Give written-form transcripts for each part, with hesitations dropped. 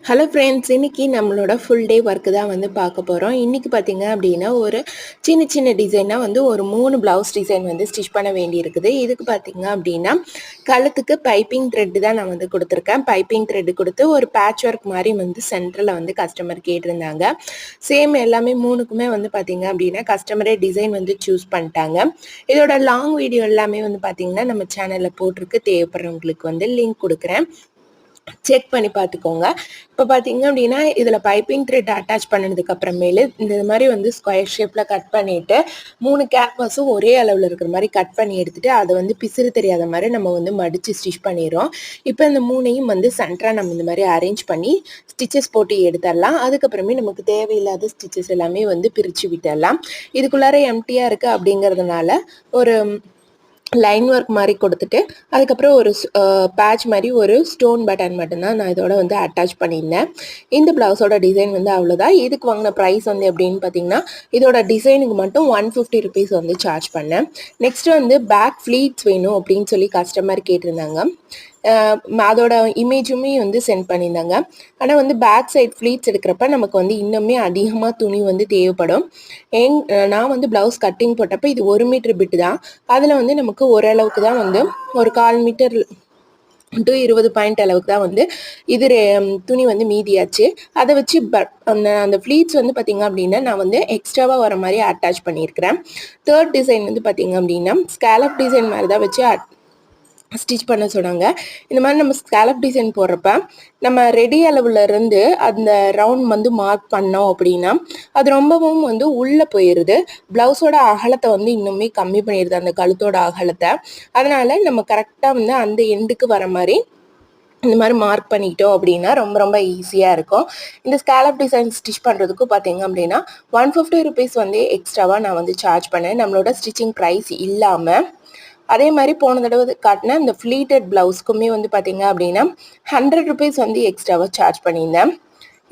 Hello friends, இன்னைக்கு நம்மளோட full day work தான் வந்து பார்க்க போகிறோம். இன்றைக்கி பார்த்தீங்க அப்படின்னா ஒரு சின்ன சின்ன டிசைனாக வந்து ஒரு 3 ப்ளவுஸ் டிசைன் வந்து ஸ்டிச் பண்ண வேண்டியிருக்குது. இதுக்கு பார்த்தீங்க அப்படின்னா கழுத்துக்கு பைப்பிங் த்ரெட்டு தான் நான் வந்து கொடுத்துருக்கேன். பைப்பிங் த்ரெட்டு கொடுத்து ஒரு பேட்ச் ஒர்க் மாதிரி வந்து சென்டரில் வந்து கஸ்டமர் கேட்டிருந்தாங்க. சேம் எல்லாமே 3க்குமே வந்து பார்த்தீங்க அப்படின்னா கஸ்டமரே டிசைன் வந்து சூஸ் பண்ணிட்டாங்க. இதோட லாங் வீடியோ எல்லாமே வந்து பார்த்தீங்கன்னா நம்ம சேனலில் போட்டிருக்கு. தேவைப்படுறவங்களுக்கு வந்து லிங்க் கொடுக்குறேன், செக் பண்ணி பார்த்துக்கோங்க. இப்போ பார்த்தீங்க அப்படின்னா இதில் பைப்பிங் த்ரெட் அட்டாச் பண்ணதுக்கு அப்புறமேலு இந்த மாதிரி வந்து ஸ்கொயர் ஷேப்பில் கட் பண்ணிவிட்டு 3 கேன்வாஸும் ஒரே அளவில் இருக்கிற மாதிரி கட் பண்ணி எடுத்துகிட்டு அதை வந்து பிசிறு தெரியாத மாதிரி நம்ம வந்து மடித்து ஸ்டிச் பண்ணிடுறோம். இப்போ இந்த 3ஐயும் வந்து சென்டராக நம்ம இந்த மாதிரி அரேஞ்ச் பண்ணி ஸ்டிச்சஸ் போட்டு எடுத்துடலாம். அதுக்கப்புறமே நமக்கு தேவையில்லாத ஸ்டிச்சஸ் எல்லாமே வந்து பிரித்து விட்டுடலாம். இதுக்குள்ளார எம்டியாக இருக்குது அப்படிங்கிறதுனால ஒரு லைன் ஒர்க் மாதிரி கொடுத்துட்டு அதுக்கப்புறம் ஒரு பேட்ச் மாதிரி ஒரு ஸ்டோன் பட்டன் மட்டும்தான் நான் இதோட வந்து அட்டாச் பண்ணியிருந்தேன். இந்த ப்ளவுஸோட டிசைன் வந்து அவ்வளோதான். இதுக்கு வாங்கின ப்ரைஸ் வந்து எப்படின்னு பார்த்தீங்கன்னா இதோட டிசைனுக்கு மட்டும் 150 ருபீஸ் வந்து சார்ஜ் பண்ணேன். நெக்ஸ்ட் வந்து பேக் ஃப்ளீட்ஸ் வேணும் அப்படின்னு சொல்லி கஸ்டமர் கேட்டிருந்தாங்க. அதோட இமேஜுமே வந்து சென்ட் பண்ணியிருந்தாங்க. ஆனால் வந்து பேக் சைட் ஃப்ளீட்ஸ் எடுக்கிறப்ப நமக்கு வந்து இன்னுமே அதிகமாக துணி வந்து தேவைப்படும். நான் வந்து ப்ளவுஸ் கட்டிங் போட்டப்போ இது 1 மீட்டர் பிட்டு தான். அதில் வந்து நமக்கு ஓரளவுக்கு தான் வந்து ஒரு 1/4 மீட்டர் டு 20 பாயிண்ட் அளவுக்கு தான் வந்து இது துணி வந்து மீதியாச்சு. அதை வச்சு அந்த ஃப்ளீட்ஸ் வந்து பார்த்திங்க அப்படின்னா நான் வந்து எக்ஸ்ட்ராவாக வர மாதிரி அட்டாச் பண்ணியிருக்கிறேன். தேர்ட் டிசைன் வந்து பார்த்திங்க அப்படின்னா ஸ்கேலப் டிசைன் மாதிரி தான் வச்சு ஸ்டிச் பண்ண சொன்னாங்க. இந்த மாதிரி நம்ம ஸ்கேலப் டிசைன் போடுறப்ப நம்ம ரெடி அளவுல இருந்து அந்த ரவுண்ட் வந்து மார்க் பண்ணோம் அப்படின்னா அது ரொம்பவும் வந்து உள்ளே போயிடுது. ப்ளவுஸோட அகலத்தை வந்து இன்னுமே கம்மி பண்ணிடுது, அந்த கழுத்தோட அகலத்தை. அதனால நம்ம கரெக்டாக வந்து அந்த எண்டுக்கு வர மாதிரி இந்த மாதிரி மார்க் பண்ணிக்கிட்டோம் அப்படின்னா ரொம்ப ரொம்ப ஈஸியாக இருக்கும். இந்த ஸ்கேலப் டிசைன் ஸ்டிச் பண்ணுறதுக்கும் பார்த்தீங்க அப்படின்னா 150 ருபீஸ் வந்து எக்ஸ்ட்ராவாக நான் வந்து சார்ஜ் பண்ணேன், நம்மளோட ஸ்டிச்சிங் ப்ரைஸ் இல்லாமல். அதே மாதிரி போன தடவை காட்டின இந்த ஃப்ளீட்டட் ப்ளவுஸ்க்குமே வந்து பார்த்தீங்க அப்படின்னா 100 ருபீஸ் வந்து எக்ஸ்ட்ராவாக சார்ஜ் பண்ணியிருந்தேன்.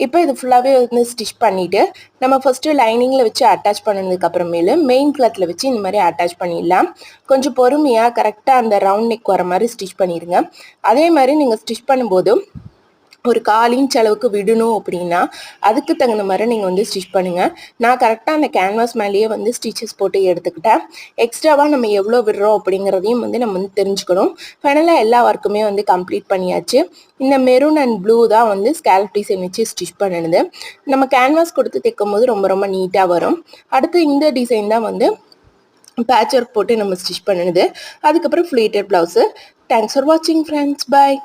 இப்போ இது ஃபுல்லாகவே வந்து ஸ்டிச் பண்ணிவிட்டு நம்ம ஃபஸ்ட்டு லைனிங்கில் வச்சு அட்டாச் பண்ணதுக்கு அப்புறமேலு மெயின் கிளாத்தில் வச்சு இந்த மாதிரி அட்டாச் பண்ணிடலாம். கொஞ்சம் பொறுமையாக கரெக்டாக அந்த ரவுண்ட் நெக் வர மாதிரி ஸ்டிச் பண்ணிடுங்க. அதே மாதிரி நீங்கள் ஸ்டிச் பண்ணும்போது ஒரு 1/4 இன்ச் அளவுக்கு விடணும் அப்படின்னா அதுக்கு தகுந்த மாதிரி நீங்கள் வந்து ஸ்டிச் பண்ணுங்கள். நான் கரெக்டாக அந்த கேன்வாஸ் மேலேயே வந்து ஸ்டிச்சஸ் போட்டு எடுத்துக்கிட்டேன். எக்ஸ்ட்ராவாக நம்ம எவ்வளோ விடுறோம் அப்படிங்கிறதையும் வந்து நம்ம வந்து தெரிஞ்சுக்கணும். ஃபைனலாக எல்லா ஒர்க்குமே வந்து கம்ப்ளீட் பண்ணியாச்சு. இந்த மெரூன் அண்ட் ப்ளூ தான் வந்து ஸ்கேலப் டிசைன் வச்சு ஸ்டிச் பண்ணுது. நம்ம கேன்வாஸ் கொடுத்து தைக்கும் போது ரொம்ப ரொம்ப நீட்டாக வரும். அடுத்து இந்த டிசைன் தான் வந்து பேட்ச் ஒர்க் போட்டு நம்ம ஸ்டிச் பண்ணுது. அதுக்கப்புறம் ஃப்ளீட்டட் ப்ளவுஸு. தேங்க்ஸ் ஃபார் வாட்சிங் ஃப்ரெண்ட்ஸ். பாய்.